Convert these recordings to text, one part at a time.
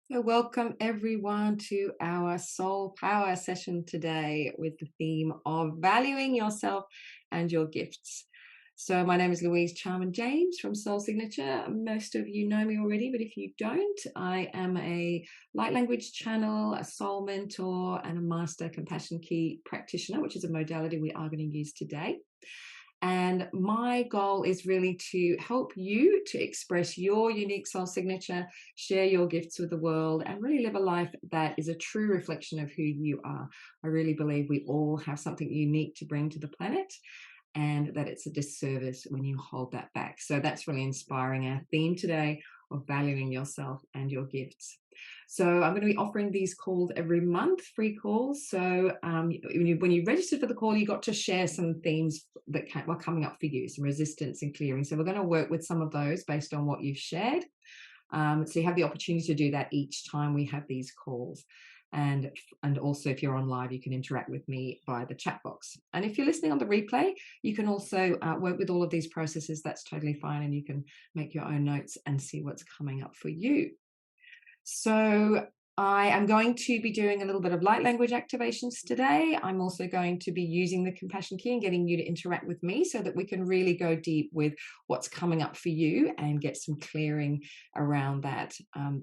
So welcome everyone to our Soul Power session today with the theme of valuing yourself and your gifts. So my name is Louise Charman-James from Soul Signature. Most of you know me already, but if you don't, I am a light language channel, a soul mentor, and a master compassion key practitioner, which is a modality we are going to use today. And my goal is really to help you to express your unique soul signature, share your gifts with the world, and really live a life that is a true reflection of who you are. I really believe we all have something unique to bring to the planet, and that it's a disservice when you hold that back. So that's really inspiring our theme today of valuing yourself and your gifts. So I'm going to be offering these calls every month, free calls. So when you registered for the call, you got to share some themes that were coming up for you, some resistance and clearing. So we're going to work with some of those based on what you've shared. So you have the opportunity to do that each time we have these calls. And also, if you're on live, you can interact with me via the chat box. And if you're listening on the replay, you can also work with all of these processes. That's totally fine. And you can make your own notes and see what's coming up for you. So I am going to be doing a little bit of light language activations today. I'm also going to be using the compassion key and getting you to interact with me so that we can really go deep with what's coming up for you and get some clearing around that.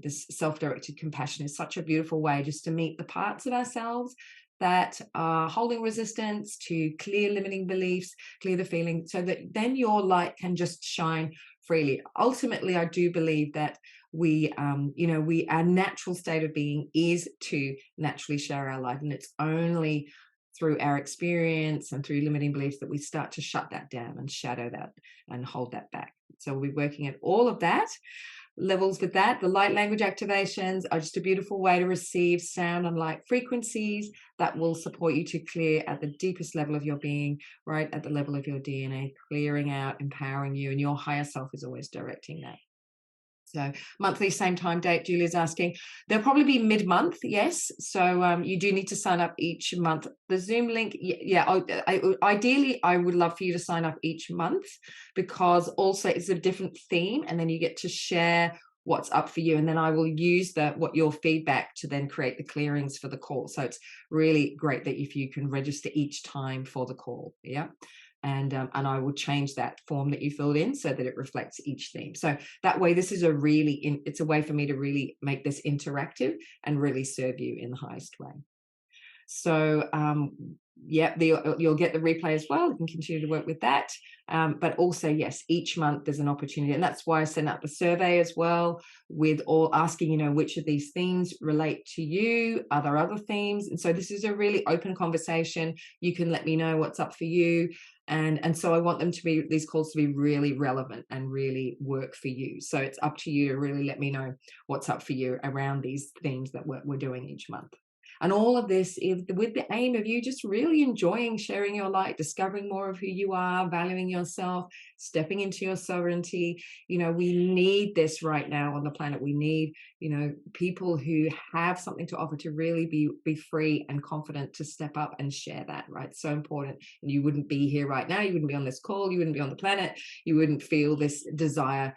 This self-directed compassion is such a beautiful way just to meet the parts of ourselves that are holding resistance, to clear limiting beliefs, clear the feeling, so that then your light can just shine freely. Ultimately, I do believe that our natural state of being is to naturally share our light, and it's only through our experience and through limiting beliefs that we start to shut that down and shadow that and hold that back. So we'll be working at all of that levels with that. The light language activations are just a beautiful way to receive sound and light frequencies that will support you to clear at the deepest level of your being, right at the level of your DNA, clearing out, empowering you, and your higher self is always directing that. So monthly, same time date, Julia's asking. They'll probably be mid-month, yes. So you do need to sign up each month. The Zoom link, ideally, I would love for you to sign up each month, because also it's a different theme, and then you get to share what's up for you, and then I will use your feedback to then create the clearings for the call. So it's really great that if you can register each time for the call, yeah. And I will change that form that you filled in so that it reflects each theme. So that way, this is it's a way for me to really make this interactive and really serve you in the highest way. So you'll get the replay as well. You can continue to work with that. But also, yes, each month there's an opportunity. And that's why I sent out the survey as well, with all asking, which of these themes relate to you? Are there other themes? And so this is a really open conversation. You can let me know what's up for you. And so I want these calls to be really relevant and really work for you. So it's up to you to really let me know what's up for you around these themes that we're doing each month. And all of this is with the aim of you just really enjoying sharing your light, discovering more of who you are, valuing yourself, stepping into your sovereignty. We need this right now on the planet. We need, people who have something to offer to really be free and confident to step up and share that, right? So important. And you wouldn't be here right now. You wouldn't be on this call. You wouldn't be on the planet. You wouldn't feel this desire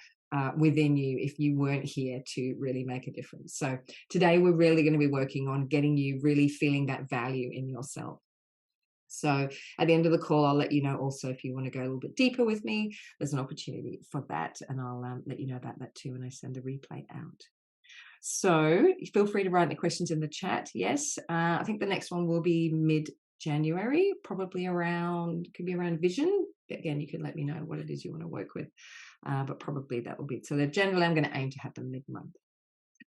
within you if you weren't here to really make a difference. So today we're really going to be working on getting you really feeling that value in yourself. So at the end of the call, I'll let you know also if you want to go a little bit deeper with me, there's an opportunity for that, and I'll let you know about that too when I send the replay out. So feel free to write the questions in the chat. Yes, I think the next one will be mid-January, probably could be around vision. Again, you can let me know what it is you want to work with. But probably that will be it. So generally, I'm going to aim to have them mid-month.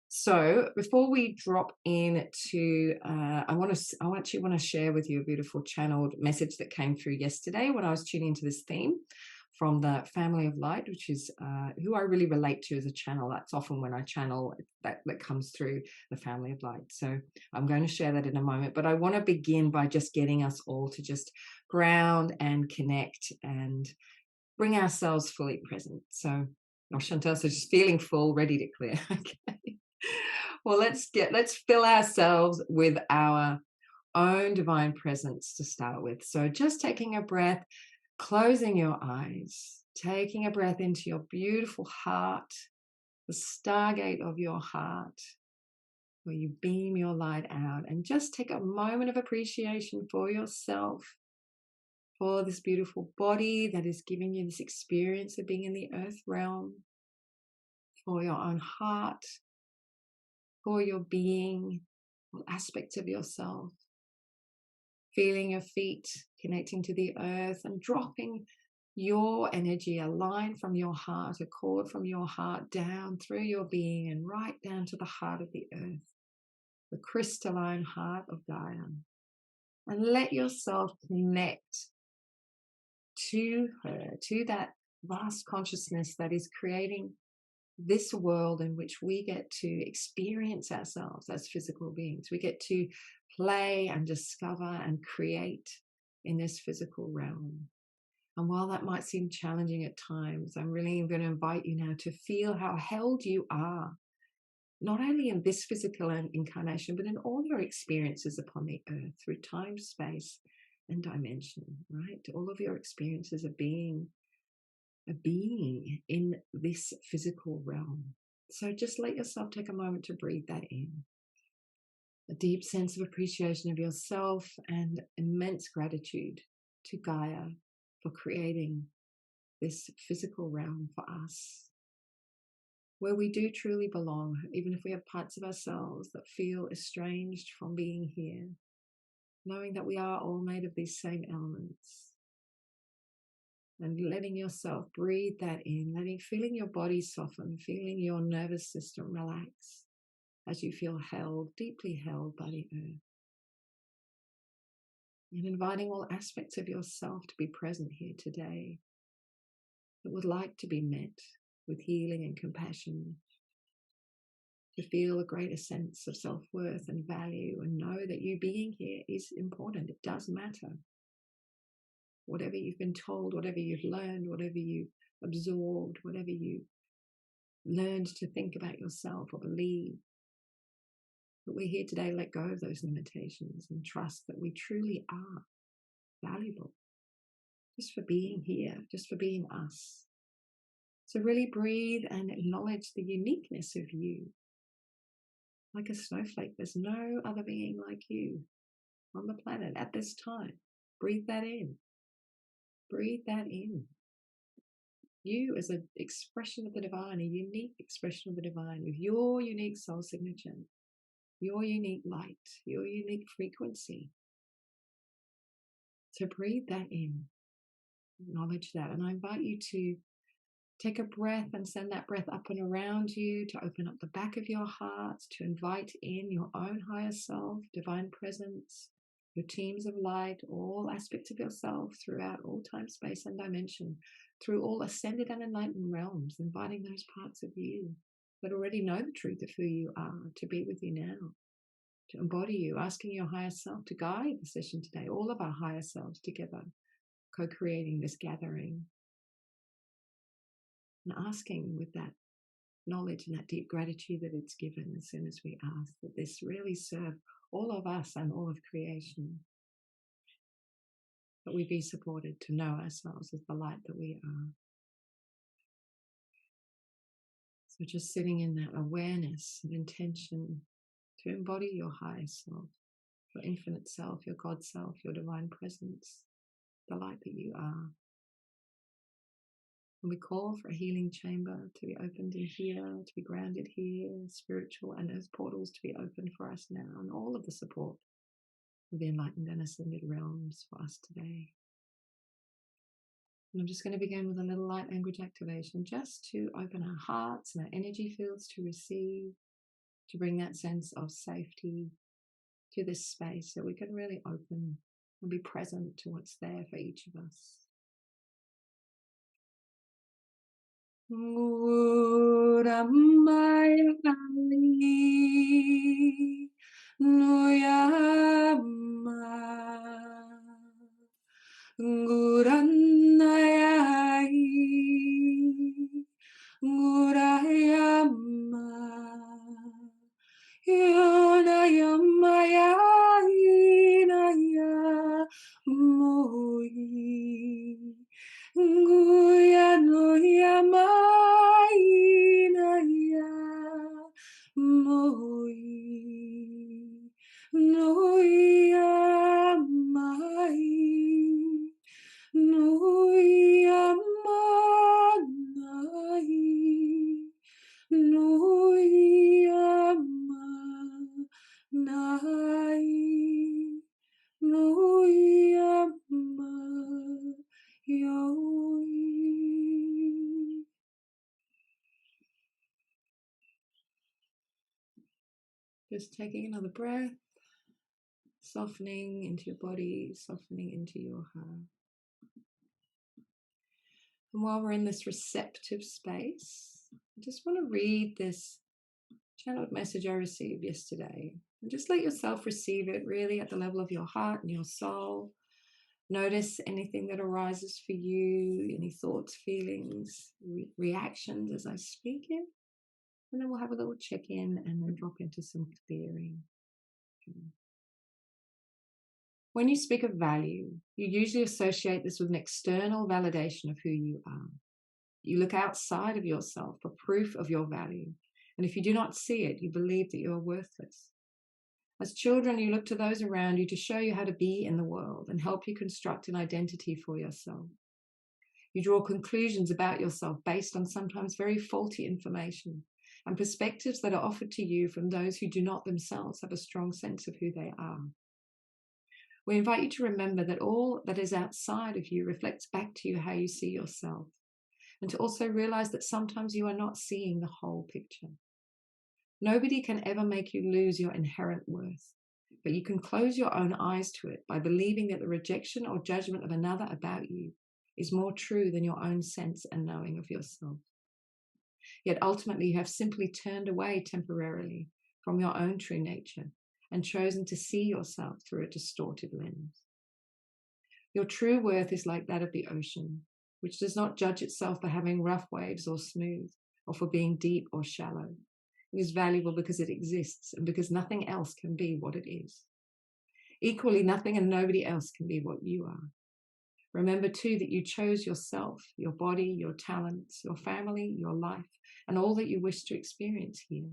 So before we drop into, I actually want to share with you a beautiful channeled message that came through yesterday when I was tuning into this theme from the Family of Light, which is who I really relate to as a channel. That's often when I channel that comes through the Family of Light. So I'm going to share that in a moment, but I want to begin by just getting us all to just ground and connect and bring ourselves fully present. So, Chantal, so just feeling full, ready to clear. Okay. Well, let's fill ourselves with our own divine presence to start with. So just taking a breath, closing your eyes, taking a breath into your beautiful heart, the stargate of your heart, where you beam your light out and just take a moment of appreciation for yourself, for this beautiful body that is giving you this experience of being in the earth realm, for your own heart, for your being, all aspects of yourself. Feeling your feet connecting to the earth and dropping your energy, a line from your heart, a cord from your heart down through your being and right down to the heart of the earth, the crystalline heart of Gaia. And let yourself connect to her, to that vast consciousness that is creating this world in which we get to experience ourselves as physical beings. We get to play and discover and create in this physical realm. And while that might seem challenging at times, I'm really going to invite you now to feel how held you are, not only in this physical incarnation, but in all your experiences upon the earth through time, space, and dimension, right? All of your experiences of being a being in this physical realm. So just let yourself take a moment to breathe that in. A deep sense of appreciation of yourself and immense gratitude to Gaia for creating this physical realm for us, where we do truly belong, even if we have parts of ourselves that feel estranged from being here, knowing that we are all made of these same elements. And letting yourself breathe that in, feeling your body soften, feeling your nervous system relax as you feel held, deeply held by the earth. And inviting all aspects of yourself to be present here today that would like to be met with healing and compassion, to feel a greater sense of self-worth and value, and know that you being here is important. It does matter. Whatever you've been told, whatever you've learned, whatever you've absorbed, whatever you learned to think about yourself or believe, but we're here today, let go of those limitations and trust that we truly are valuable just for being here, just for being us. So really breathe and acknowledge the uniqueness of you. Like a snowflake, there's no other being like you on the planet at this time. Breathe that in. Breathe that in. You as an expression of the divine, a unique expression of the divine with your unique soul signature, your unique light, your unique frequency. So breathe that in. Acknowledge that. And I invite you to take a breath and send that breath up and around you, to open up the back of your heart, to invite in your own higher self, divine presence, your teams of light, all aspects of yourself throughout all time, space, and dimension, through all ascended and enlightened realms, inviting those parts of you that already know the truth of who you are to be with you now, to embody you, asking your higher self to guide the session today, all of our higher selves together, co-creating this gathering. And asking with that knowledge and that deep gratitude that it's given as soon as we ask, that this really serve all of us and all of creation, that we be supported to know ourselves as the light that we are. So just sitting in that awareness and intention to embody your higher self, your infinite self, your God self, your divine presence, the light that you are. And we call for a healing chamber to be opened in here, to be grounded here, spiritual and earth portals to be opened for us now, and all of the support of the enlightened and ascended realms for us today. And I'm just going to begin with a little light language activation, just to open our hearts and our energy fields to receive, to bring that sense of safety to this space so we can really open and be present to what's there for each of us. Guramaya Kali Nuyama Guranayai Gurayama Yonayamaya Inaya Moi Guya no yamai na Just taking another breath, softening into your body, softening into your heart. And while we're in this receptive space, I just want to read this channeled message I received yesterday. And just let yourself receive it really at the level of your heart and your soul. Notice anything that arises for you, any thoughts, feelings, reactions as I speak it. And then we'll have a little check-in and then drop into some clearing. When you speak of value, you usually associate this with an external validation of who you are. You look outside of yourself for proof of your value. And if you do not see it, you believe that you are worthless. As children, you look to those around you to show you how to be in the world and help you construct an identity for yourself. You draw conclusions about yourself based on sometimes very faulty information and perspectives that are offered to you from those who do not themselves have a strong sense of who they are. We invite you to remember that all that is outside of you reflects back to you how you see yourself, and to also realize that sometimes you are not seeing the whole picture. Nobody can ever make you lose your inherent worth, but you can close your own eyes to it by believing that the rejection or judgment of another about you is more true than your own sense and knowing of yourself. Yet ultimately you have simply turned away temporarily from your own true nature and chosen to see yourself through a distorted lens. Your true worth is like that of the ocean, which does not judge itself for having rough waves or smooth, or for being deep or shallow. It is valuable because it exists and because nothing else can be what it is. Equally, nothing and nobody else can be what you are. Remember too that you chose yourself, your body, your talents, your family, your life, and all that you wish to experience here.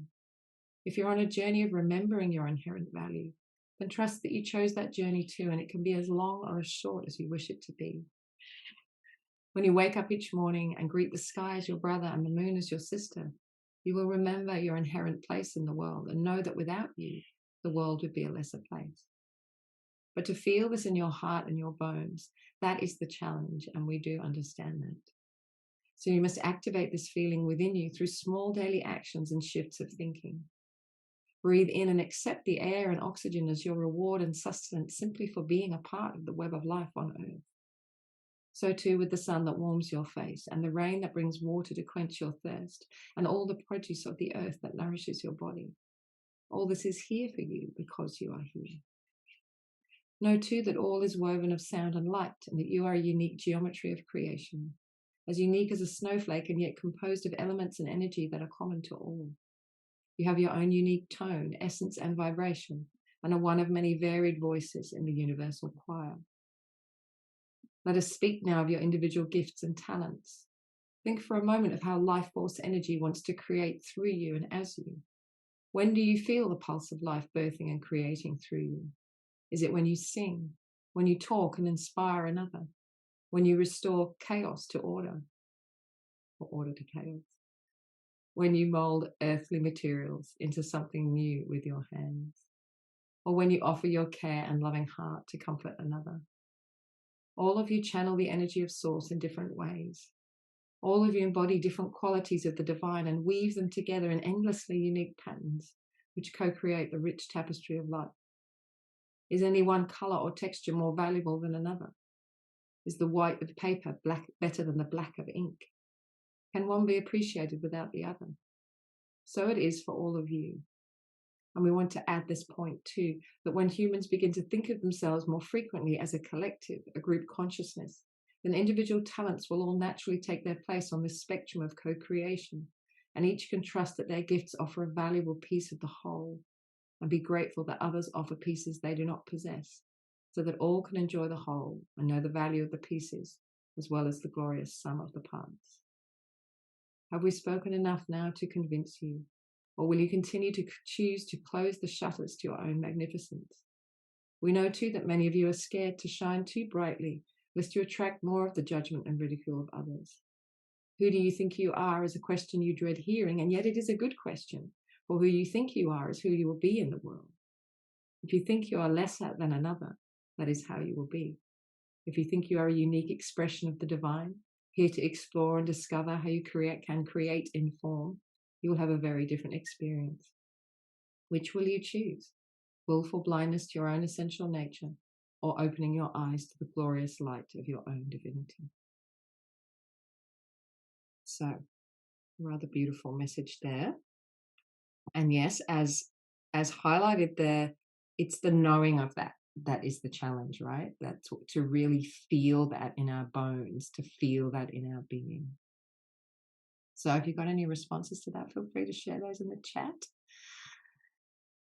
If you're on a journey of remembering your inherent value, then trust that you chose that journey too, and it can be as long or as short as you wish it to be. When you wake up each morning and greet the sky as your brother and the moon as your sister, you will remember your inherent place in the world and know that without you, the world would be a lesser place. But to feel this in your heart and your bones, that is the challenge, and we do understand that. So you must activate this feeling within you through small daily actions and shifts of thinking. Breathe in and accept the air and oxygen as your reward and sustenance simply for being a part of the web of life on earth. So too with the sun that warms your face and the rain that brings water to quench your thirst and all the produce of the earth that nourishes your body. All this is here for you because you are here. Know too that all is woven of sound and light and that you are a unique geometry of creation, as unique as a snowflake and yet composed of elements and energy that are common to all. You have your own unique tone, essence, and vibration, and are one of many varied voices in the universal choir. Let us speak now of your individual gifts and talents. Think for a moment of how life force energy wants to create through you and as you. When do you feel the pulse of life birthing and creating through you? Is it when you sing, when you talk and inspire another, when you restore chaos to order, or order to chaos? When you mold earthly materials into something new with your hands, or when you offer your care and loving heart to comfort another. All of you channel the energy of Source in different ways. All of you embody different qualities of the divine and weave them together in endlessly unique patterns, which co-create the rich tapestry of life. Is any one color or texture more valuable than another? Is the white of paper better than the black of ink? Can one be appreciated without the other? So it is for all of you. And we want to add this point too, that when humans begin to think of themselves more frequently as a collective, a group consciousness, then individual talents will all naturally take their place on this spectrum of co-creation, and each can trust that their gifts offer a valuable piece of the whole, and be grateful that others offer pieces they do not possess, so that all can enjoy the whole and know the value of the pieces, as well as the glorious sum of the parts. Have we spoken enough now to convince you? Or will you continue to choose to close the shutters to your own magnificence? We know too that many of you are scared to shine too brightly, lest you attract more of the judgment and ridicule of others. Who do you think you are is a question you dread hearing, and yet it is a good question, for who you think you are is who you will be in the world. If you think you are lesser than another, that is how you will be. If you think you are a unique expression of the divine, here to explore and discover how you can create in form, you will have a very different experience. Which will you choose? Willful blindness to your own essential nature, or opening your eyes to the glorious light of your own divinity? So, rather beautiful message there. And yes, as highlighted there, it's the knowing of that is the challenge, right? That's to really feel that in our bones, to feel that in our being. So if you've got any responses to that, feel free to share those in the chat.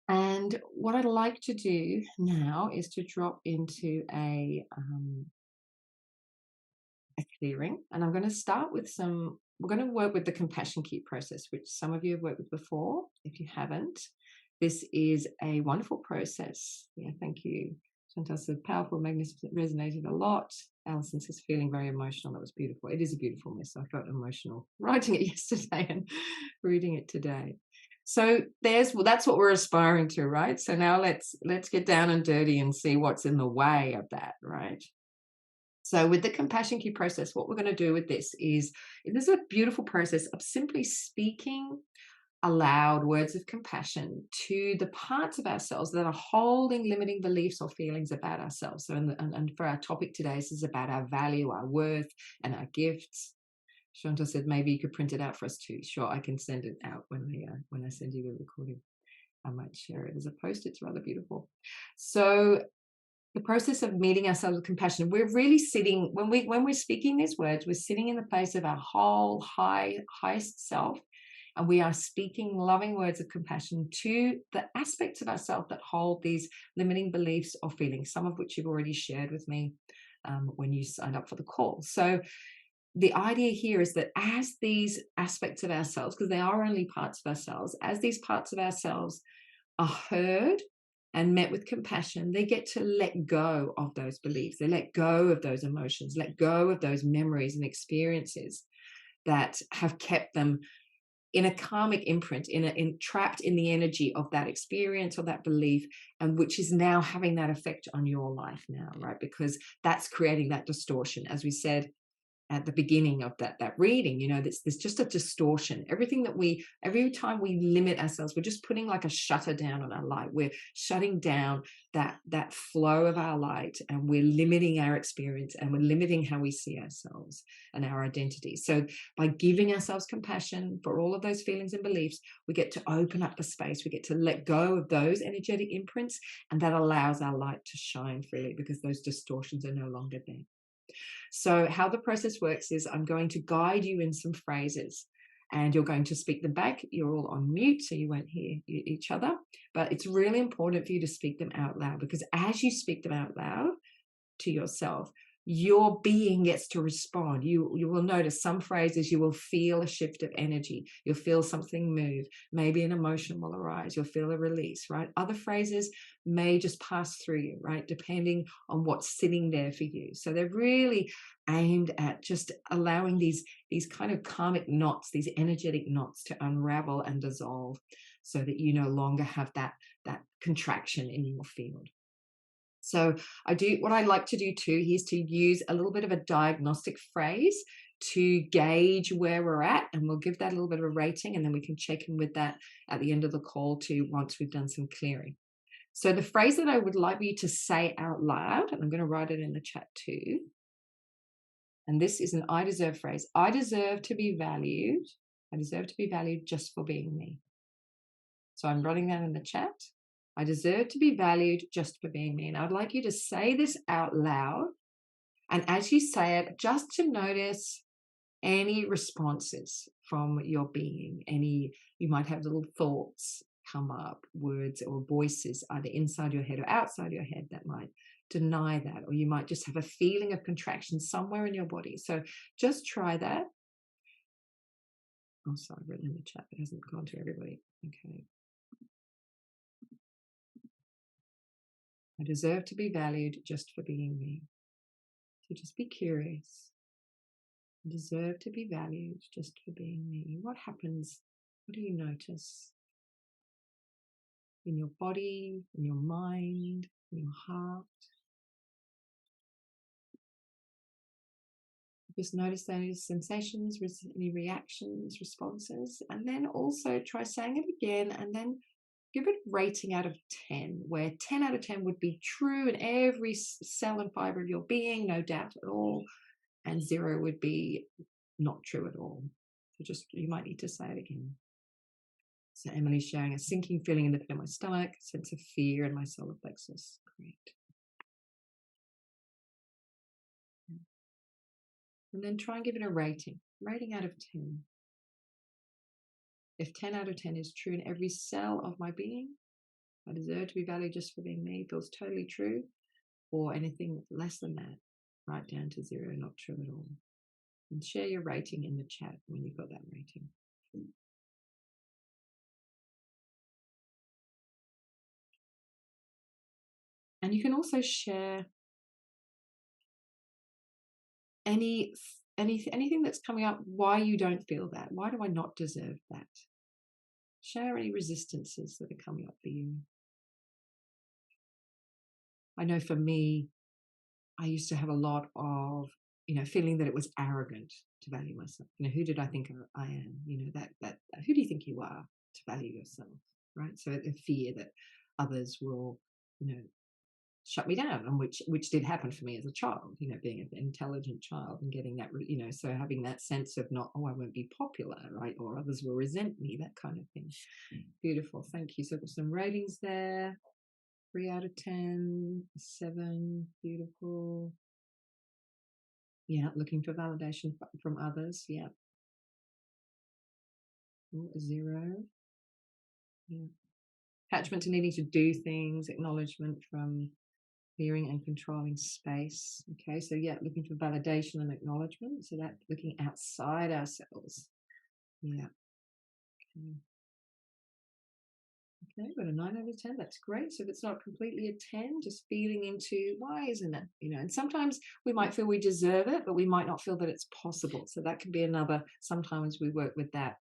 And what I'd like to do now is to drop into a clearing. And I'm going to start with we're going to work with the compassion key process, which some of you have worked with before. If you haven't, this is a wonderful process. Yeah, thank you. Chantal said, powerful, magnificent, resonated a lot. Alison says, feeling very emotional. That was beautiful. It is a beautiful mess. I felt emotional writing it yesterday and reading it today. So that's what we're aspiring to, right? So now let's get down and dirty and see what's in the way of that, right? So with the compassion key process, what we're going to do with this is a beautiful process of simply speaking aloud words of compassion to the parts of ourselves that are holding limiting beliefs or feelings about ourselves. So, and for our topic today, this is about our value, our worth, and our gifts. Shanta said, maybe you could print it out for us too. Sure, I can send it out when I send you the recording. I might share it as a post. It's rather beautiful. So the process of meeting ourselves with compassion, we're really sitting, when we're speaking these words, we're sitting in the place of our whole highest self, and we are speaking loving words of compassion to the aspects of ourselves that hold these limiting beliefs or feelings, some of which you've already shared with me when you signed up for the call. So the idea here is that as these aspects of ourselves, because they are only parts of ourselves, as these parts of ourselves are heard and met with compassion, they get to let go of those beliefs. They let go of those emotions, let go of those memories and experiences that have kept them in a karmic imprint, trapped in the energy of that experience or that belief, and which is now having that effect on your life now, right? Because that's creating that distortion. As we said at the beginning of that reading, there's just a distortion. Every time we limit ourselves, we're just putting like a shutter down on our light. We're shutting down that flow of our light, and we're limiting our experience, and we're limiting how we see ourselves and our identity. So by giving ourselves compassion for all of those feelings and beliefs, we get to open up the space. We get to let go of those energetic imprints, and that allows our light to shine freely because those distortions are no longer there. So how the process works is I'm going to guide you in some phrases, and you're going to speak them back. You're all on mute, so you won't hear each other. But it's really important for you to speak them out loud, because as you speak them out loud to yourself, your being gets to respond. You will notice some phrases, you will feel a shift of energy. You'll feel something move. Maybe an emotion will arise. You'll feel a release, right? Other phrases may just pass through you, right? Depending on what's sitting there for you. So they're really aimed at just allowing these kind of karmic knots, these energetic knots to unravel and dissolve, so that you no longer have that contraction in your field. So what I like to do too is to use a little bit of a diagnostic phrase to gauge where we're at, and we'll give that a little bit of a rating, and then we can check in with that at the end of the call too, once we've done some clearing. So the phrase that I would like you to say out loud, and I'm going to write it in the chat too, and this is an I deserve phrase. I deserve to be valued. I deserve to be valued just for being me. So I'm writing that in the chat. I deserve to be valued just for being me. And I'd like you to say this out loud. And as you say it, just to notice any responses from your being. You might have little thoughts come up, words or voices, either inside your head or outside your head, that might deny that. Or you might just have a feeling of contraction somewhere in your body. So just try that. Oh, sorry, I've written in the chat. It hasn't gone to everybody. Okay. I deserve to be valued just for being me. So just be curious. I deserve to be valued just for being me. What happens? What do you notice in your body, in your mind, in your heart? Just notice those sensations, any reactions, responses, and then also try saying it again, and then give it a rating out of 10, where 10 out of 10 would be true in every cell and fiber of your being, no doubt at all, and 0 would be not true at all. So just, you might need to say it again. So Emily's sharing a sinking feeling in the pit of my stomach, sense of fear in my solar plexus. Great. And then try and give it a rating out of 10. If 10 out of 10 is true in every cell of my being, I deserve to be valued just for being me, feels totally true, or anything less than that, right down to 0, not true at all. And share your rating in the chat when you've got that rating. And you can also share anything that's coming up, why you don't feel that. Why do I not deserve that? Share any resistances that are coming up for you. I know for me, I used to have a lot of, feeling that it was arrogant to value myself. Who did I think I am? That who do you think you are to value yourself, right? So the fear that others will, shut me down, and which did happen for me as a child, being an intelligent child and getting that, so having that sense of not, I won't be popular, right? Or others will resent me, that kind of thing. Beautiful. Thank you. So got some ratings there. 3 out of 10, 7, beautiful. Yeah, looking for validation from others. Yeah. 0. Yeah. Attachment to needing to do things, acknowledgement from clearing and controlling space. Okay, so yeah, looking for validation and acknowledgement. So that looking outside ourselves. Yeah. Okay, got a 9 out of 10. That's great. So if it's not completely a 10, just feeling into why isn't it? And sometimes we might feel we deserve it, but we might not feel that it's possible. So that could be another. Sometimes we work with that,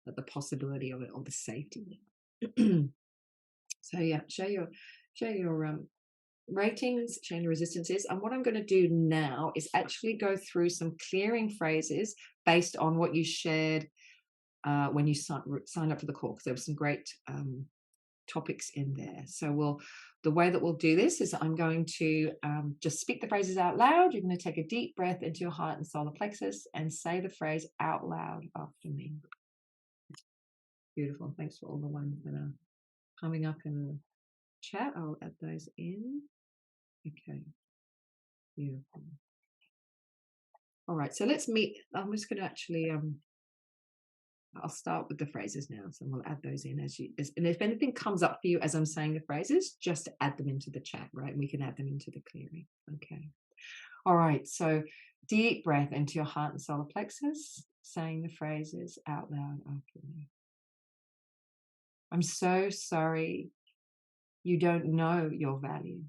the possibility of it, or the safety. So yeah, share your ratings, share your resistances. And what I'm going to do now is actually go through some clearing phrases based on what you shared when you signed up for the call, because there were some great topics in there. So the way that we'll do this is I'm going to just speak the phrases out loud. You're going to take a deep breath into your heart and solar plexus and say the phrase out loud after me. Beautiful. Thanks for all the ones that are coming up in the chat. I'll add those in. Okay. Beautiful. All right. So let's meet. I'm just going to actually I'll start with the phrases now, so we'll add those in and if anything comes up for you as I'm saying the phrases, just add them into the chat, right? And we can add them into the clearing. Okay. All right. So deep breath into your heart and solar plexus, saying the phrases out loud after me. I'm so sorry you don't know your value.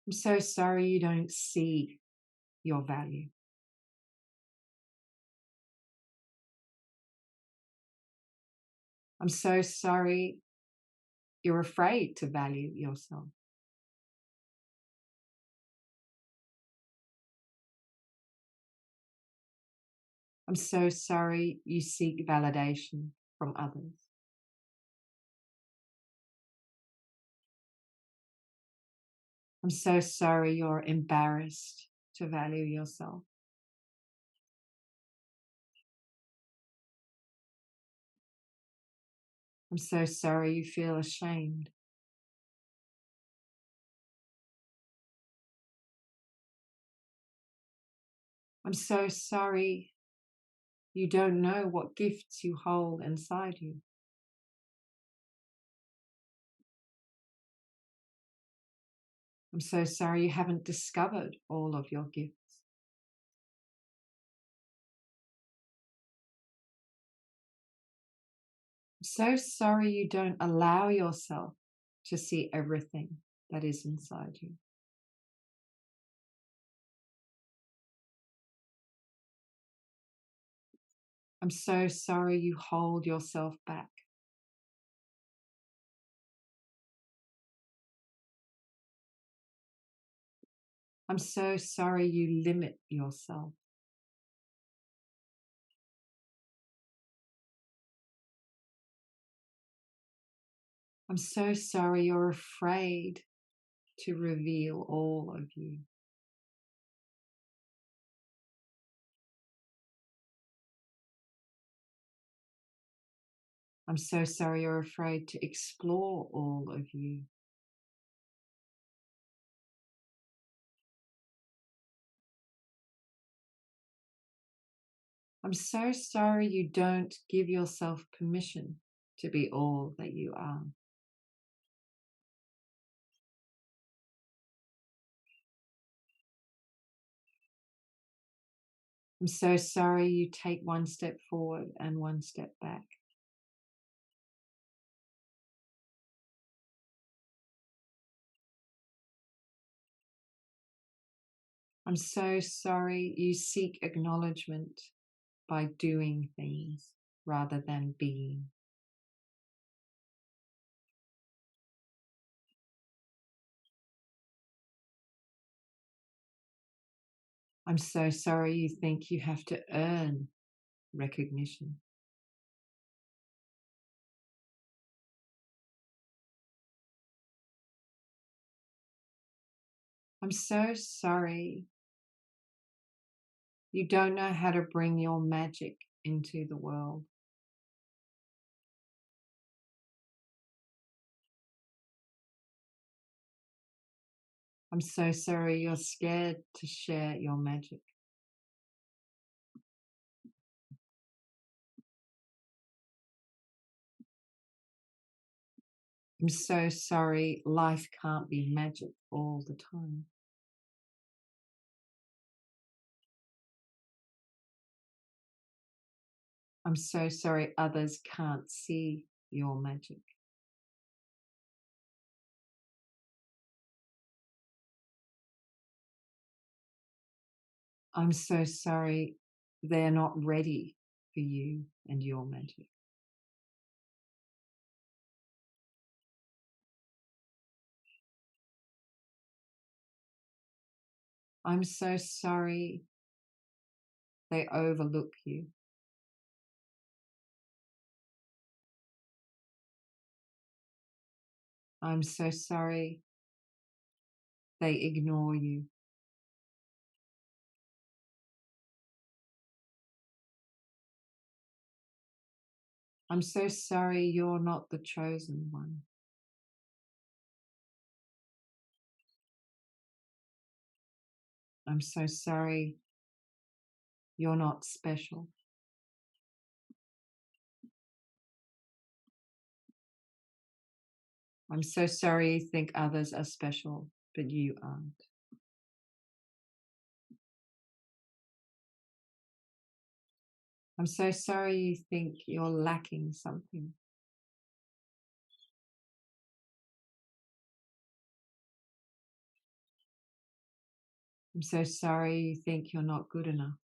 I'm so sorry you don't see your value. I'm so sorry you're afraid to value yourself. I'm so sorry you seek validation from others. I'm so sorry you're embarrassed to value yourself. I'm so sorry you feel ashamed. I'm so sorry you don't know what gifts you hold inside you. I'm so sorry you haven't discovered all of your gifts. I'm so sorry you don't allow yourself to see everything that is inside you. I'm so sorry you hold yourself back. I'm so sorry you limit yourself. I'm so sorry you're afraid to reveal all of you. I'm so sorry you're afraid to explore all of you. I'm so sorry you don't give yourself permission to be all that you are. I'm so sorry you take one step forward and one step back. I'm so sorry you seek acknowledgement by doing things rather than being. I'm so sorry you think you have to earn recognition. I'm so sorry you don't know how to bring your magic into the world. I'm so sorry you're scared to share your magic. I'm so sorry life can't be magic all the time. I'm so sorry others can't see your magic. I'm so sorry they're not ready for you and your magic. I'm so sorry they overlook you. I'm so sorry they ignore you. I'm so sorry you're not the chosen one. I'm so sorry you're not special. I'm so sorry you think others are special, but you aren't. I'm so sorry you think you're lacking something. I'm so sorry you think you're not good enough.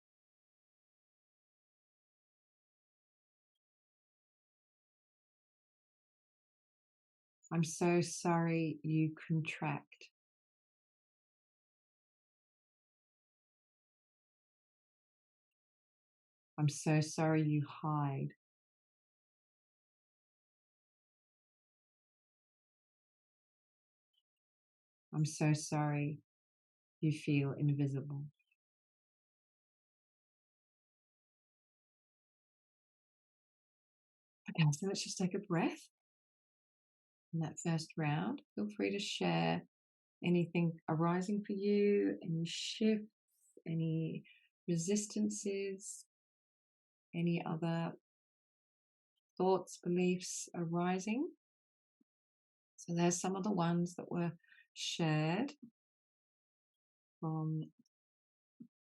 I'm so sorry you contract. I'm so sorry you hide. I'm so sorry you feel invisible. Okay, so let's just take a breath in that first round. Feel free to share anything arising for you, any shifts, any resistances, any other thoughts, beliefs arising. So there's some of the ones that were shared from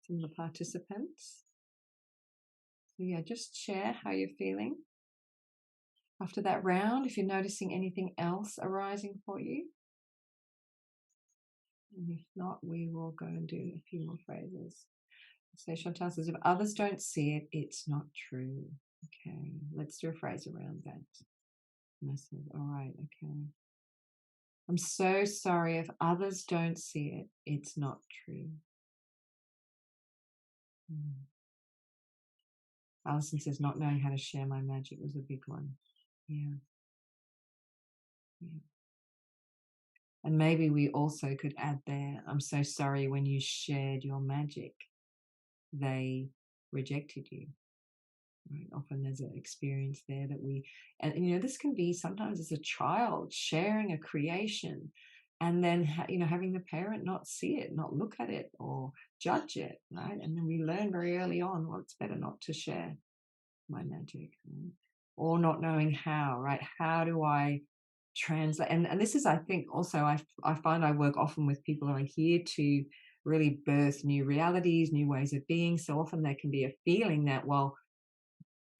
some of the participants. So yeah, just share how you're feeling after that round, if you're noticing anything else arising for you. And if not, we will go and do a few more phrases. So Chantal says, if others don't see it, it's not true. Okay, let's do a phrase around that. And I said, all right, okay. I'm so sorry if others don't see it, it's not true. Alison says, not knowing how to share my magic was a big one. Yeah. Yeah. And maybe we also could add there, I'm so sorry when you shared your magic, they rejected you. Right? Often there's an experience there that and this can be sometimes as a child sharing a creation, and then having the parent not see it, not look at it, or judge it, right? And then we learn very early on, well, it's better not to share my magic, right? Or not knowing how, right? How do I translate? And this is, I think, also I find I work often with people who are here to really birth new realities, new ways of being. So often there can be a feeling that, well,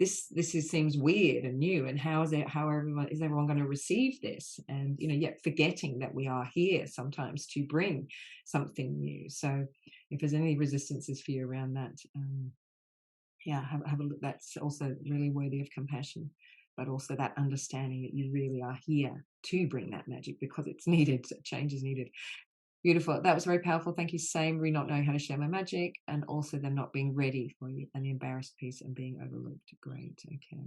seems weird and new, and how everyone going to receive this, and yet forgetting that we are here sometimes to bring something new. So if there's any resistances for you around that, yeah, have a look. That's also really worthy of compassion, but also that understanding that you really are here to bring that magic because it's needed. Change is needed. Beautiful. That was very powerful. Thank you. Same, re not knowing how to share my magic, and also them not being ready for you, and the embarrassed piece and being overlooked. Great. Okay.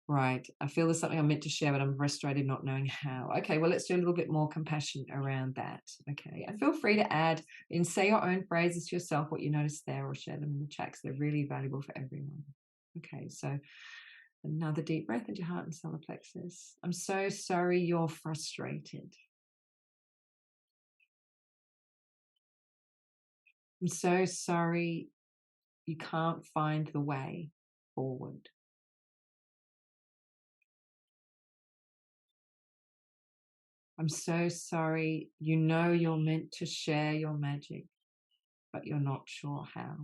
Right. I feel there's something I'm meant to share, but I'm frustrated not knowing how. Okay. Well, let's do a little bit more compassion around that. Okay. And feel free to add and say your own phrases to yourself, what you noticed there, or share them in the chat, 'cause they're really valuable for everyone. Okay. So another deep breath into your heart and solar plexus. I'm so sorry you're frustrated. I'm so sorry you can't find the way forward. I'm so sorry you know you're meant to share your magic, but you're not sure how.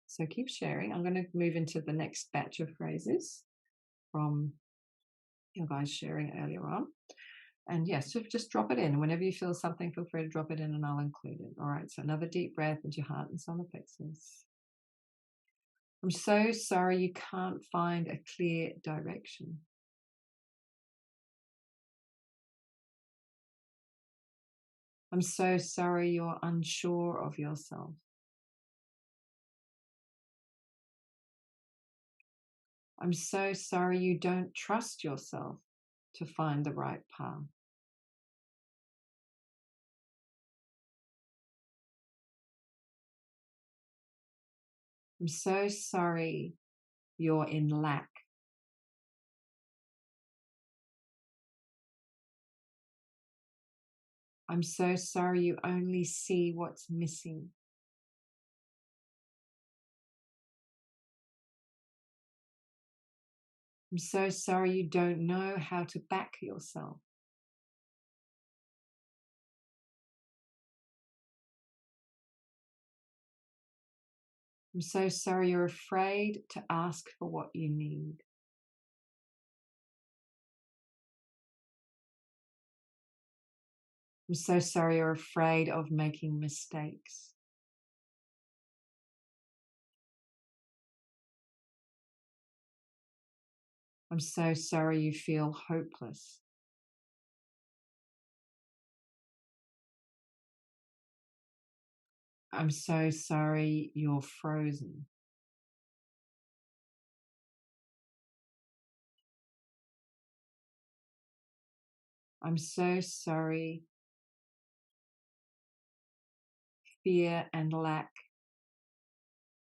So keep sharing. I'm going to move into the next batch of phrases from your guys sharing earlier on. And yes, so just drop it in. Whenever you feel something, feel free to drop it in and I'll include it. All right. So another deep breath into your heart and solar plexus. I'm so sorry you can't find a clear direction. I'm so sorry you're unsure of yourself. I'm so sorry you don't trust yourself to find the right path. I'm so sorry you're in lack. I'm so sorry you only see what's missing. I'm so sorry you don't know how to back yourself. I'm so sorry you're afraid to ask for what you need. I'm so sorry you're afraid of making mistakes. I'm so sorry you feel hopeless. I'm so sorry you're frozen. I'm so sorry fear and lack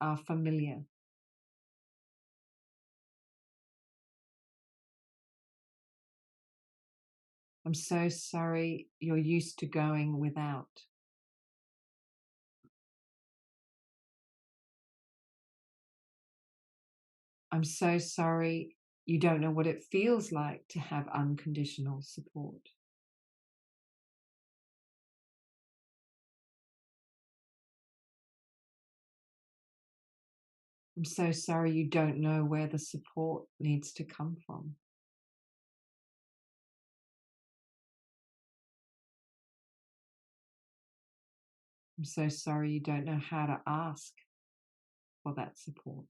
are familiar. I'm so sorry you're used to going without. I'm so sorry you don't know what it feels like to have unconditional support. I'm so sorry you don't know where the support needs to come from. I'm so sorry you don't know how to ask for that support.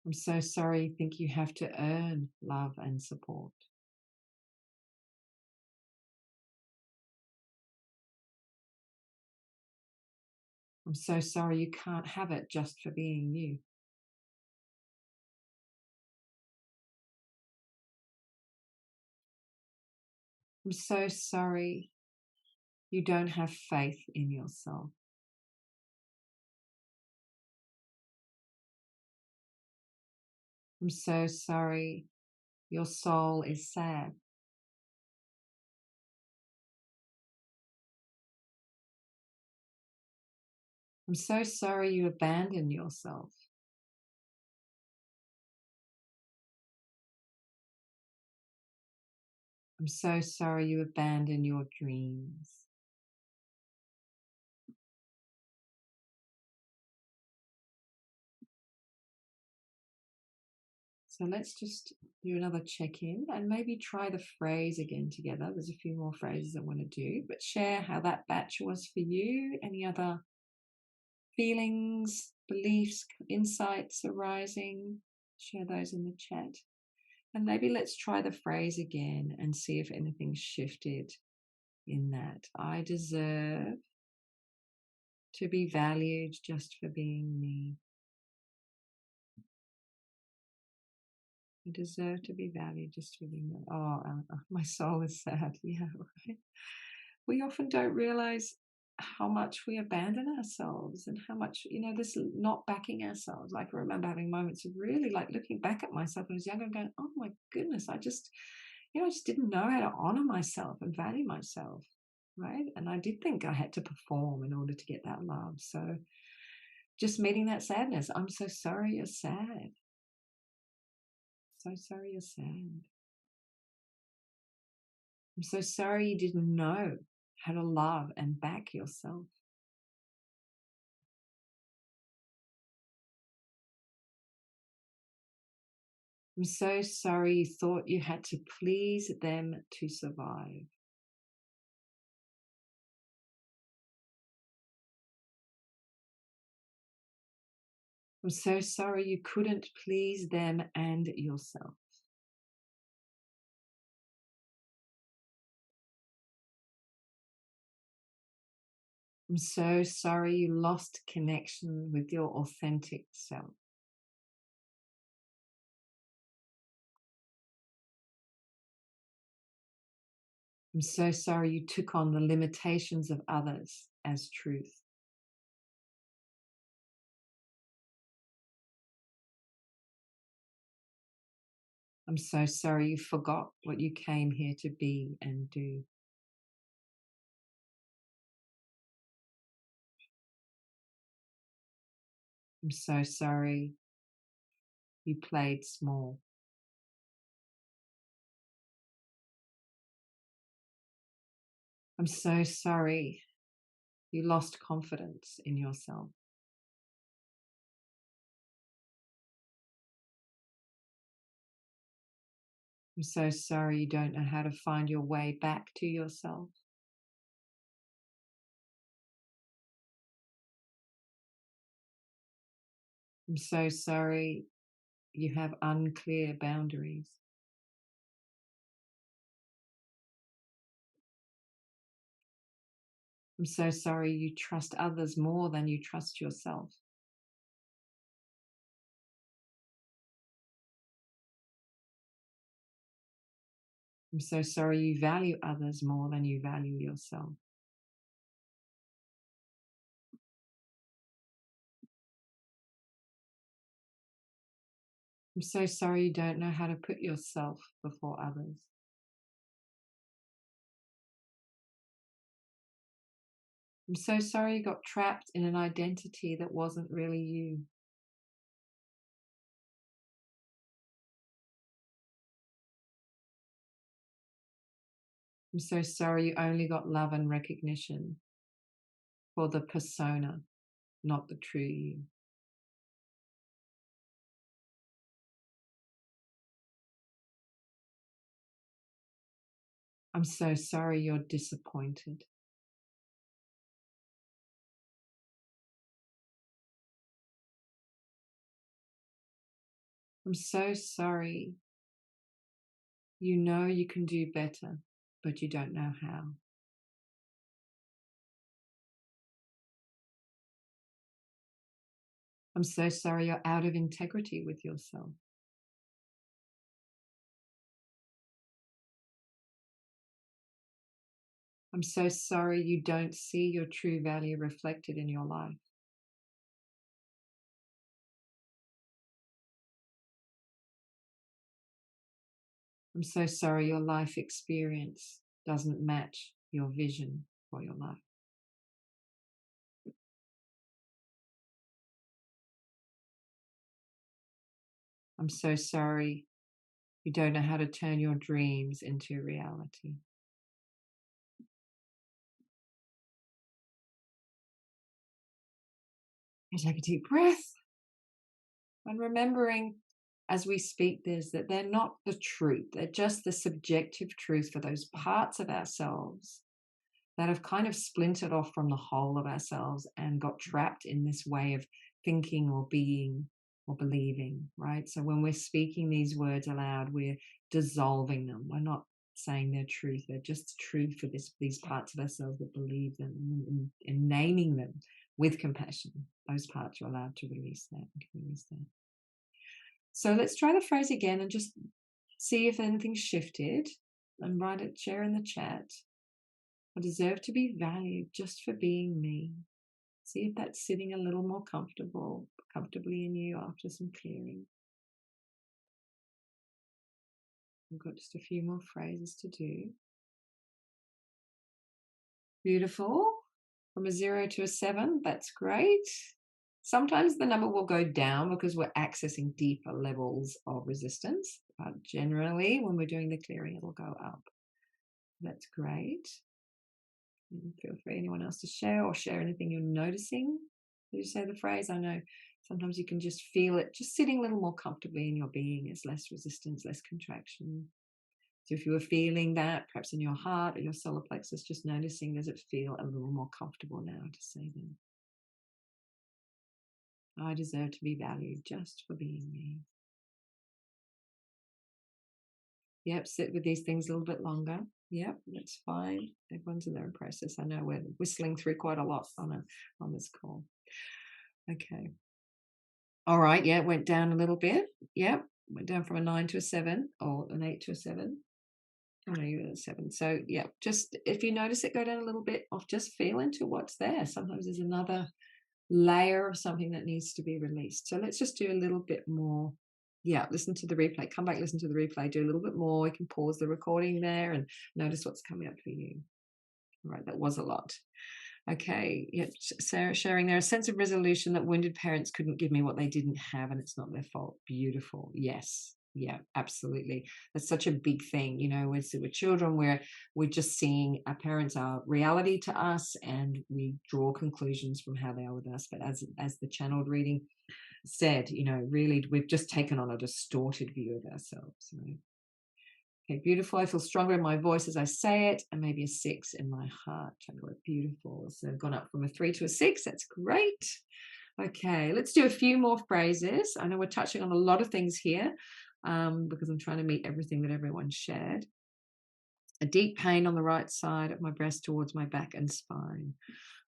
I'm so sorry you think you have to earn love and support. I'm so sorry you can't have it just for being you. I'm so sorry you don't have faith in yourself. I'm so sorry your soul is sad. I'm so sorry you abandon yourself. I'm so sorry you abandon your dreams. So let's just do another check in and maybe try the phrase again together. There's a few more phrases I want to do, but share how that batch was for you. Any other feelings, beliefs, insights arising? Share those in the chat. And maybe let's try the phrase again and see if anything shifted in that. I deserve to be valued just for being me. I deserve to be valued just for being me. Oh, my soul is sad. Yeah, right. We often don't realize how much we abandon ourselves and how much, this not backing ourselves. Like I remember having moments of really like looking back at myself when I was younger and going, oh my goodness, I just didn't know how to honor myself and value myself. Right. And I did think I had to perform in order to get that love. So just meeting that sadness. I'm so sorry you're sad. So sorry you're sad. I'm so sorry you didn't know how to love and back yourself. I'm so sorry you thought you had to please them to survive. I'm so sorry you couldn't please them and yourself. I'm so sorry you lost connection with your authentic self. I'm so sorry you took on the limitations of others as truth. I'm so sorry you forgot what you came here to be and do. I'm so sorry you played small. I'm so sorry you lost confidence in yourself. I'm so sorry you don't know how to find your way back to yourself. I'm so sorry you have unclear boundaries. I'm so sorry you trust others more than you trust yourself. I'm so sorry you value others more than you value yourself. I'm so sorry you don't know how to put yourself before others. I'm so sorry you got trapped in an identity that wasn't really you. I'm so sorry you only got love and recognition for the persona, not the true you. I'm so sorry you're disappointed. I'm so sorry you know you can do better, but you don't know how. I'm so sorry you're out of integrity with yourself. I'm so sorry you don't see your true value reflected in your life. I'm so sorry your life experience doesn't match your vision for your life. I'm so sorry you don't know how to turn your dreams into reality. You take a deep breath and remembering as we speak this that they're not the truth, they're just the subjective truth for those parts of ourselves that have kind of splintered off from the whole of ourselves and got trapped in this way of thinking or being or believing, right? So when we're speaking these words aloud, we're dissolving them. We're not saying they're truth. They're just truth for these parts of ourselves that believe them, and naming them with compassion. Those parts are allowed to release that. Release that. So let's try the phrase again and just see if anything's shifted and write it, share in the chat. I deserve to be valued just for being me. See if that's sitting a little more comfortably in you after some clearing. We've got just a few more phrases to do. Beautiful. From a 0 to a 7, that's great. Sometimes the number will go down because we're accessing deeper levels of resistance. But generally, when we're doing the clearing, it'll go up. That's great. And feel free, anyone else, to share or share anything you're noticing. Did you say the phrase? I know sometimes you can just feel it just sitting a little more comfortably in your being. There's less resistance, less contraction. So if you were feeling that, perhaps in your heart or your solar plexus, just noticing, does it feel a little more comfortable now to say them? I deserve to be valued just for being me. Yep, sit with these things a little bit longer. Yep, that's fine. Everyone's in their own process. I know we're whistling through quite a lot on this call. Okay. All right. Yeah, it went down a little bit. Yep, went down from a 9 to a 7 or an 8 to a 7. Oh, no, you're at a 7. So, yeah, just if you notice it go down a little bit, of just feel into what's there. Sometimes there's another layer of something that needs to be released. So let's just do a little bit more. Yeah, listen to the replay. Come back, listen to the replay. Do a little bit more. You can pause the recording there and notice what's coming up for you. All right, that was a lot. Okay, yeah, Sarah sharing there, a sense of resolution that wounded parents couldn't give me what they didn't have and it's not their fault. Beautiful. Yes. Yeah, absolutely. That's such a big thing. You know, with children, we're just seeing our parents are reality to us and we draw conclusions from how they are with us. But as the channeled reading said, you know, really we've just taken on a distorted view of ourselves. Right? Okay, beautiful. I feel stronger in my voice as I say it, and maybe a 6 in my heart. Beautiful. So I've gone up from a 3 to a 6. That's great. Okay, let's do a few more phrases. I know we're touching on a lot of things here because I'm trying to meet everything that everyone shared. A deep pain on the right side of my breast towards my back and spine.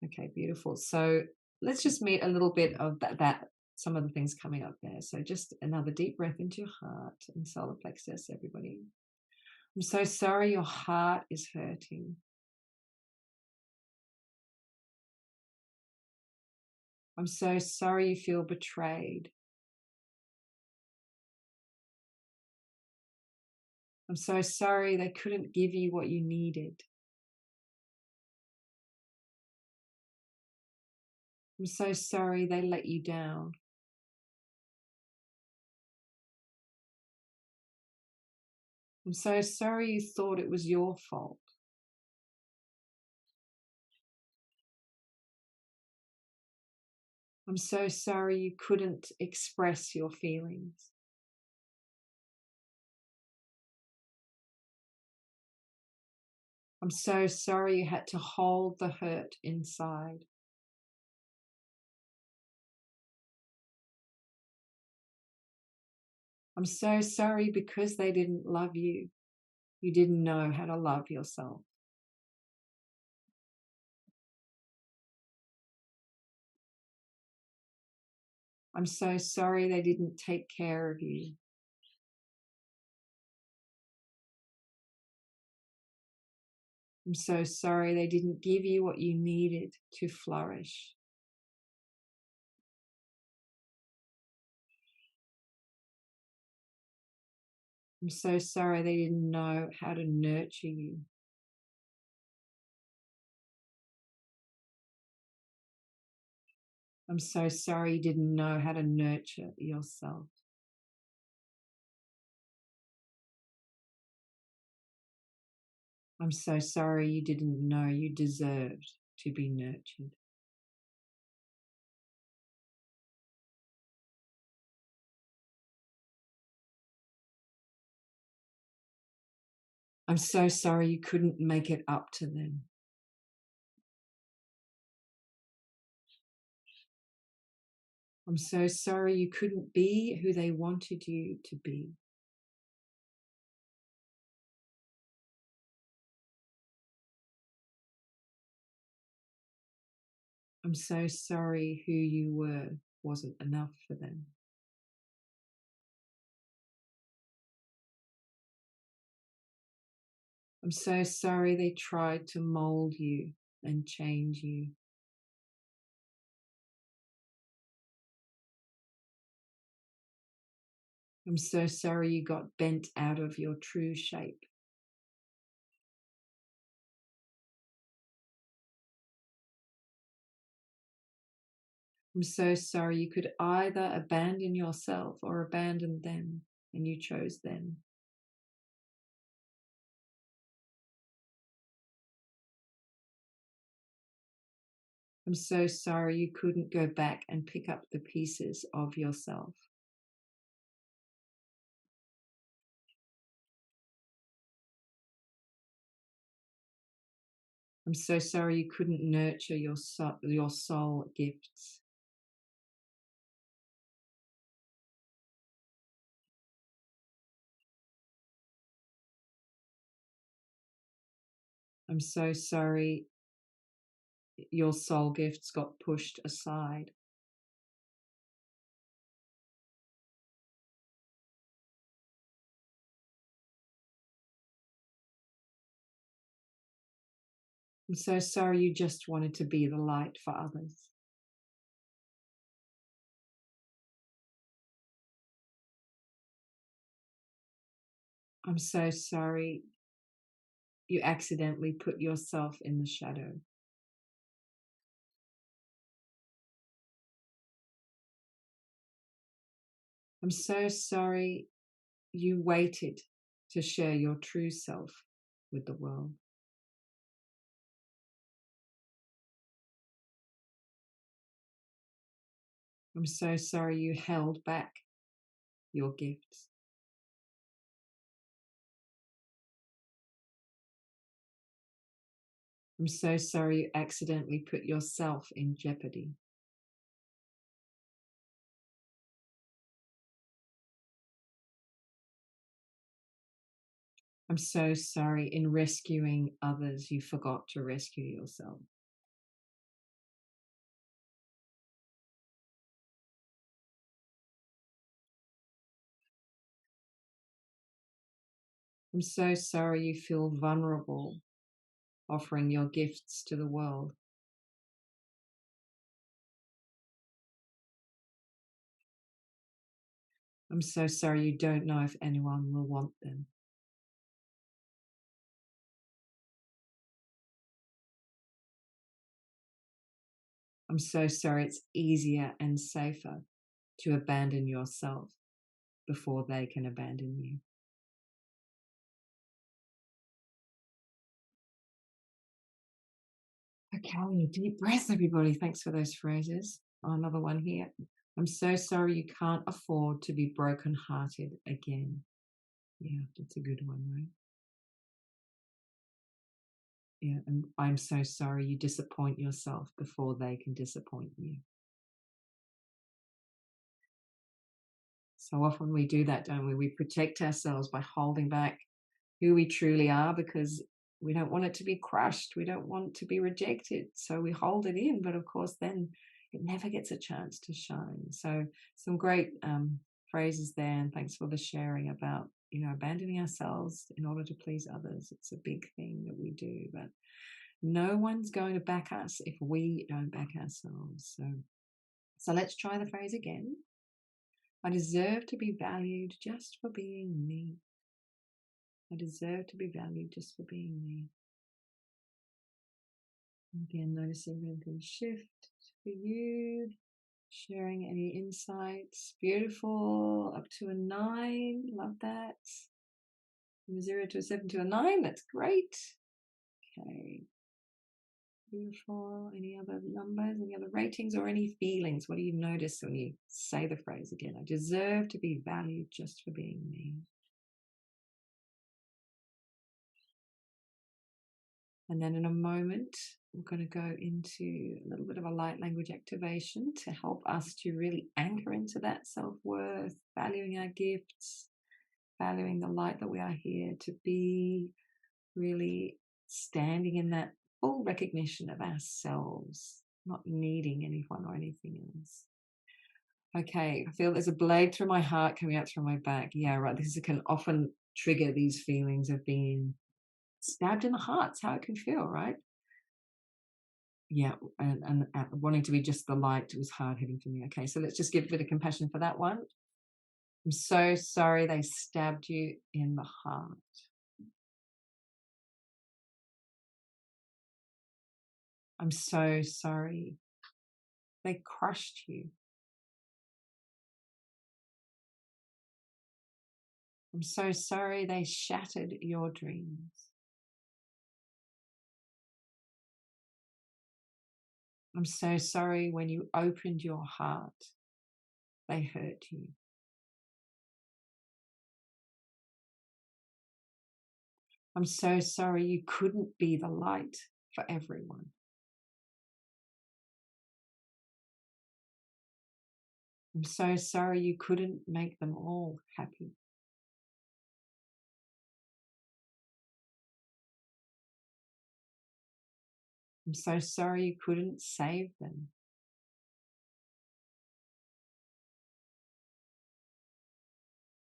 Okay, beautiful. So let's just meet a little bit of that some of the things coming up there. So just another deep breath into your heart and solar plexus, everybody. I'm so sorry your heart is hurting. I'm so sorry you feel betrayed. I'm so sorry they couldn't give you what you needed. I'm so sorry they let you down. I'm so sorry you thought it was your fault. I'm so sorry you couldn't express your feelings. I'm so sorry you had to hold the hurt inside. I'm so sorry because they didn't love you. You didn't know how to love yourself. I'm so sorry they didn't take care of you. I'm so sorry they didn't give you what you needed to flourish. I'm so sorry they didn't know how to nurture you. I'm so sorry you didn't know how to nurture yourself. I'm so sorry you didn't know you deserved to be nurtured. I'm so sorry you couldn't make it up to them. I'm so sorry you couldn't be who they wanted you to be. I'm so sorry who you were wasn't enough for them. I'm so sorry they tried to mold you and change you. I'm so sorry you got bent out of your true shape. I'm so sorry you could either abandon yourself or abandon them, and you chose them. I'm so sorry you couldn't go back and pick up the pieces of yourself. I'm so sorry you couldn't nurture your soul gifts. I'm so sorry your soul gifts got pushed aside. I'm so sorry you just wanted to be the light for others. I'm so sorry you accidentally put yourself in the shadow. I'm so sorry you waited to share your true self with the world. I'm so sorry you held back your gifts. I'm so sorry you accidentally put yourself in jeopardy. I'm so sorry in rescuing others, you forgot to rescue yourself. I'm so sorry you feel vulnerable offering your gifts to the world. I'm so sorry you don't know if anyone will want them. I'm so sorry it's easier and safer to abandon yourself before they can abandon you. Okay, deep breath, everybody. Thanks for those phrases. Oh, another one here. I'm so sorry you can't afford to be brokenhearted again. Yeah, that's a good one, right? Yeah, and I'm so sorry you disappoint yourself before they can disappoint you. So often we do that, don't we? We protect ourselves by holding back who we truly are because we don't want it to be crushed. We don't want to be rejected. So we hold it in. But of course, then it never gets a chance to shine. So some great phrases there, and thanks for the sharing about, abandoning ourselves in order to please others. It's a big thing that we do, but no one's going to back us if we don't back ourselves. So let's try the phrase again. I deserve to be valued just for being me. I deserve to be valued just for being me. Again, noticing when things shift for you, sharing any insights. Beautiful. Up to a 9. Love that. From a 0 to a 7 to a 9. That's great. Okay. Beautiful. Any other numbers, any other ratings, or any feelings? What do you notice when you say the phrase again? I deserve to be valued just for being me. And then in a moment, we're going to go into a little bit of a light language activation to help us to really anchor into that self-worth, valuing our gifts, valuing the light that we are here to be, really standing in that full recognition of ourselves, not needing anyone or anything else. Okay, I feel there's a blade through my heart coming out through my back. Yeah, right. This can often trigger these feelings of being stabbed in the heart. It's how it can feel, right? Yeah, and wanting to be just the light was hard hitting for me. Okay, so let's just give a bit of compassion for that one. I'm so sorry they stabbed you in the heart. I'm so sorry they crushed you. I'm so sorry they shattered your dreams. I'm so sorry when you opened your heart, they hurt you. I'm so sorry you couldn't be the light for everyone. I'm so sorry you couldn't make them all happy. I'm so sorry you couldn't save them.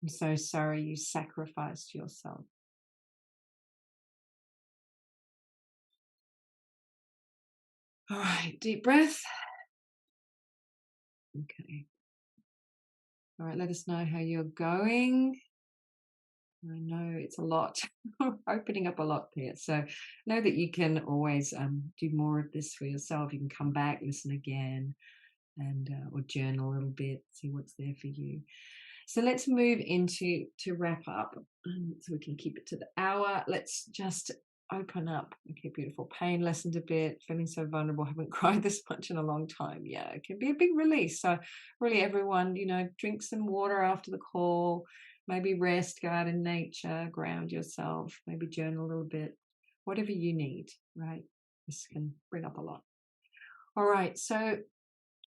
I'm so sorry you sacrificed yourself. All right, deep breath. Okay. All right, let us know how you're going. I know it's a lot, opening up a lot here. So know that you can always do more of this for yourself. You can come back, listen again, and or journal a little bit, see what's there for you. So let's move into to wrap up, so we can keep it to the hour. Let's just open up. Okay, beautiful. Pain lessened a bit, feeling so vulnerable, haven't cried this much in a long time. Yeah, it can be a big release. So really everyone, drink some water after the call, maybe rest, go out in nature, ground yourself, maybe journal a little bit, whatever you need, right? This can bring up a lot. All right, so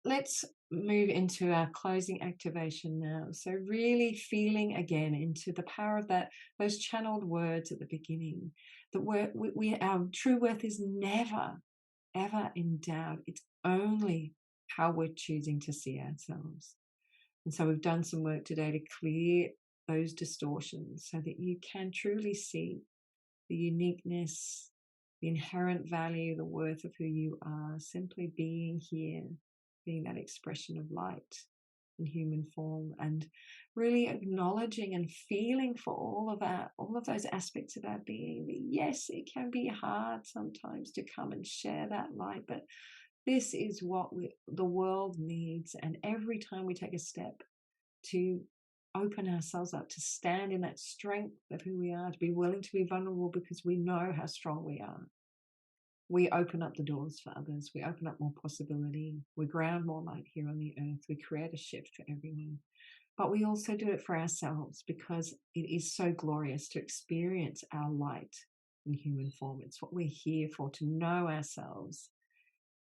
let's move into our closing activation now. So really feeling again into the power of those channeled words at the beginning. That our true worth is never, ever in doubt. It's only how we're choosing to see ourselves. And so we've done some work today to clear those distortions so that you can truly see the uniqueness, the inherent value, the worth of who you are, simply being here, being that expression of light in human form, and really acknowledging and feeling for all of those aspects of our being. Yes, it can be hard sometimes to come and share that light, but this is what the world needs. And every time we take a step to open ourselves up, to stand in that strength of who we are, to be willing to be vulnerable because we know how strong we are, we open up the doors for others. We open up more possibility. We ground more light here on the earth. We create a shift for everyone. But we also do it for ourselves because it is so glorious to experience our light in human form. It's what we're here for, to know ourselves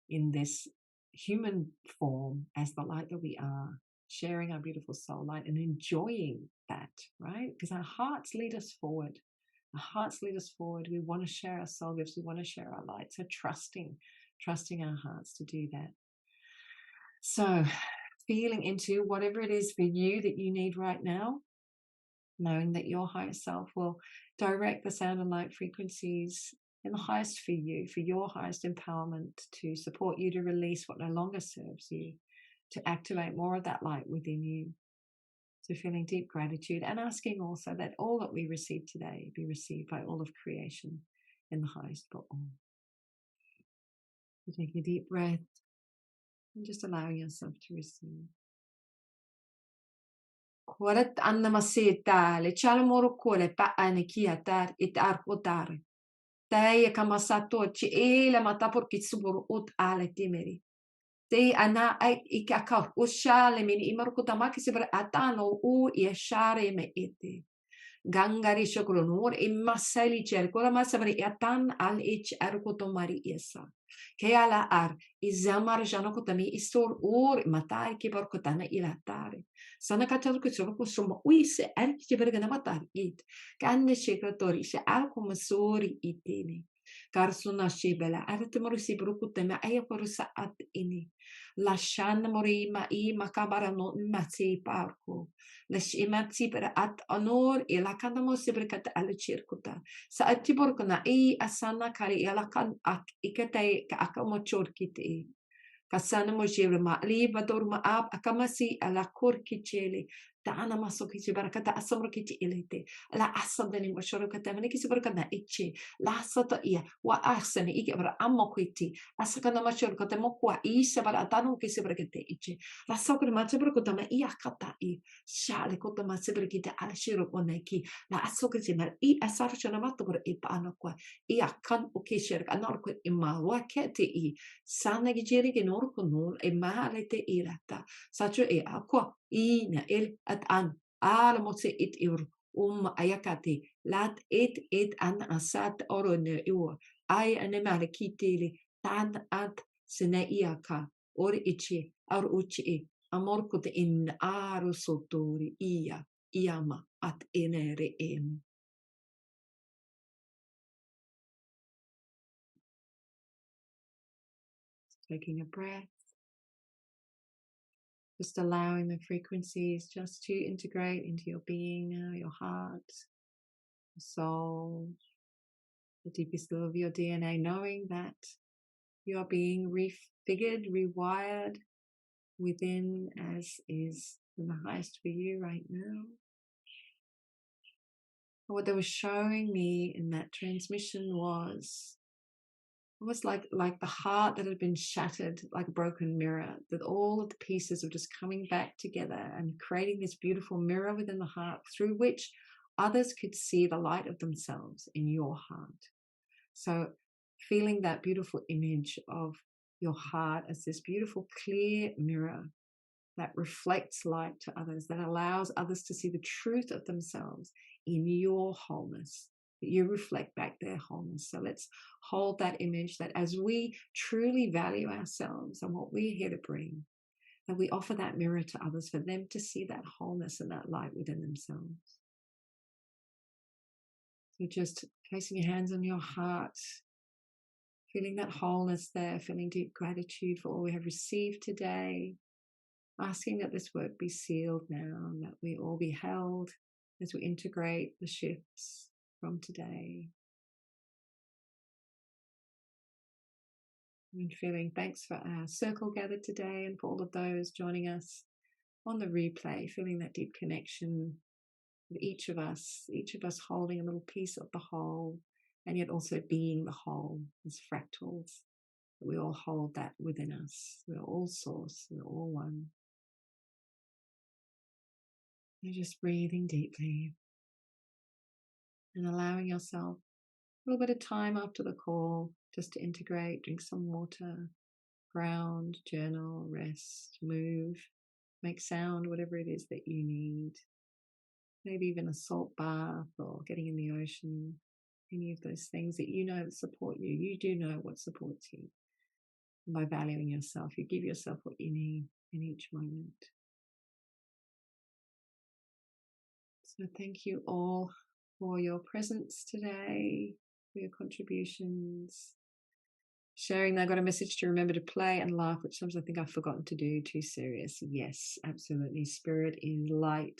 in this human form as the light that we are, sharing our beautiful soul light and enjoying that, right? Because our hearts lead us forward. Our hearts lead us forward. We want to share our soul gifts. We want to share our light. So trusting our hearts to do that. So, feeling into whatever it is for you that you need right now, knowing that your higher self will direct the sound and light frequencies in the highest for you, for your highest empowerment, to support you to release what no longer serves you, to activate more of that light within you. So, feeling deep gratitude and asking also that all that we receive today be received by all of creation in the highest for all. So taking a deep breath and just allowing yourself to receive. Kwarat anna masita le chalamoro kole pa anikiatar it arkotar. Tai kamasato chi ele matapor kitsubur ut ale timeri. Te ana ai ikaka ushale mini imarkutamaki sibra atano u yashare me ete. Gangari shokulunur immasali cercola masabri atan al ich arkotomari esa. Keala ar izamar janokotami istor ur matai kibarkotana ilatare. Sana katal kutsuru kusuma uise erki bergana matar it. Kanne shekatori she alkomasori itini. Karsuna shibela artemarusi brukutema ayaporusa at ini. Lashan morima I makabara no mati parko. Lesh imatsi per at honor ilakandamo sibrikat alchirkuta. Sa atiborkuna I asana kari ilakan ak ikate ka akamochor kiti. Kasana mo ma liba dorma ab akamasi ala kor kichele. Taana maso kichi barakata asamro kichi ilete. La asadani moshoro katamani kichi barakata ichi. La asata ia wa asani ike bara amokwiti. Asakana mashoro katamo kwa isa bara atano kichi barakate ichi. La sokri machabro kotama ia kata I. Shale kotama sebrekita ala shiro koneki. La asokri mar I asaro chanamato por ipana kwa. Ia kan ukishir anarko ima wakete I. Sana gijeri ke norko nol e malete irata. Sacho e aqua ina el at an almose it ur ayakati lat it an asat orone ur ay anemale kitili tan at sene iaka or ichi ar uchi amorko te in aru sotori ia iama at enere em. Taking a breath. Just allowing the frequencies just to integrate into your being now, your heart, your soul, the deepest level of your DNA, knowing that you are being refigured, rewired within as is in the highest for you right now. What they were showing me in that transmission was almost like the heart that had been shattered, like a broken mirror, that all of the pieces are just coming back together and creating this beautiful mirror within the heart through which others could see the light of themselves in your heart. So feeling that beautiful image of your heart as this beautiful clear mirror that reflects light to others, that allows others to see the truth of themselves in your wholeness, that you reflect back their wholeness. So let's hold that image that as we truly value ourselves and what we're here to bring, that we offer that mirror to others for them to see that wholeness and that light within themselves. So just placing your hands on your heart, feeling that wholeness there, feeling deep gratitude for all we have received today, asking that this work be sealed now and that we all be held as we integrate the shifts from today. And feeling thanks for our circle gathered today and for all of those joining us on the replay, feeling that deep connection with each of us holding a little piece of the whole and yet also being the whole as fractals. We all hold that within us. We're all source, we're all one. You're just breathing deeply and allowing yourself a little bit of time after the call just to integrate, drink some water, ground, journal, rest, move, make sound, whatever it is that you need. Maybe even a salt bath or getting in the ocean, any of those things that you know that support you. You do know what supports you. And by valuing yourself, you give yourself what you need in each moment. So thank you all for your presence today, for your contributions, Sharing, I got a message to remember to play and laugh, which sometimes I think I've forgotten to do. Too serious. Yes, absolutely. Spirit is light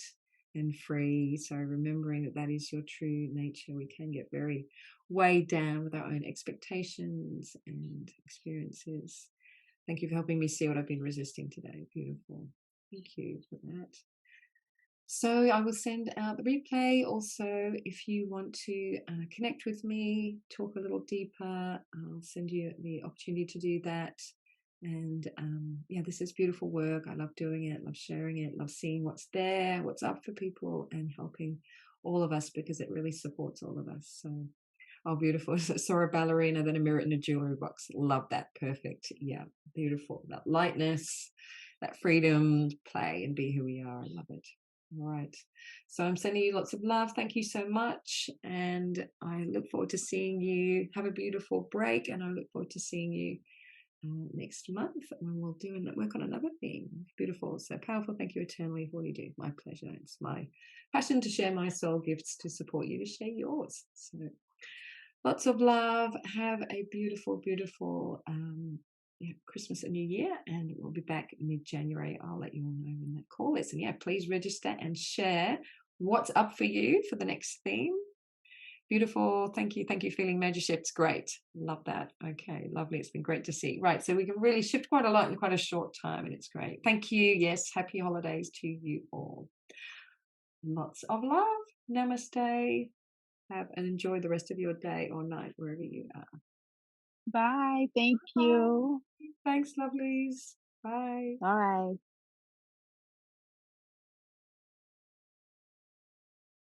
and free. So remembering that that is your true nature, we can get very weighed down with our own expectations and experiences. Thank you for helping me see what I've been resisting today. Beautiful. Thank you for that. So I will send out the replay. Also, if you want to connect with me, talk a little deeper, I'll send you the opportunity to do that. And yeah, this is beautiful work. I love doing it, love sharing it, love seeing what's there, what's up for people, and helping all of us because it really supports all of us. So, oh, beautiful. Saw a ballerina, then a mirror in a jewelry box. Love that. Perfect. Yeah, beautiful. That lightness, that freedom to play and be who we are. I love it. All right. So I'm sending you lots of love. Thank you so much. And I look forward to seeing you. Have a beautiful break. And I look forward to seeing you next month when we'll do and work on another theme. Beautiful. So powerful. Thank you eternally for all you do. My pleasure. It's my passion to share my soul gifts to support you to share yours. So lots of love. Have a beautiful, beautiful yeah, Christmas and New Year, and we'll be back mid-January. I'll let you all know when that call is. And yeah, please register and share what's up for you for the next theme. Beautiful. Thank you. Thank you. Feeling major shifts. Great. Love that. Okay. Lovely. It's been great to see. Right. So we can really shift quite a lot in quite a short time, and it's great. Thank you. Yes. Happy holidays to you all. Lots of love. Namaste. Have and enjoy the rest of your day or night wherever you are. Bye. Thank Bye. you. Thanks, lovelies. Bye. Bye.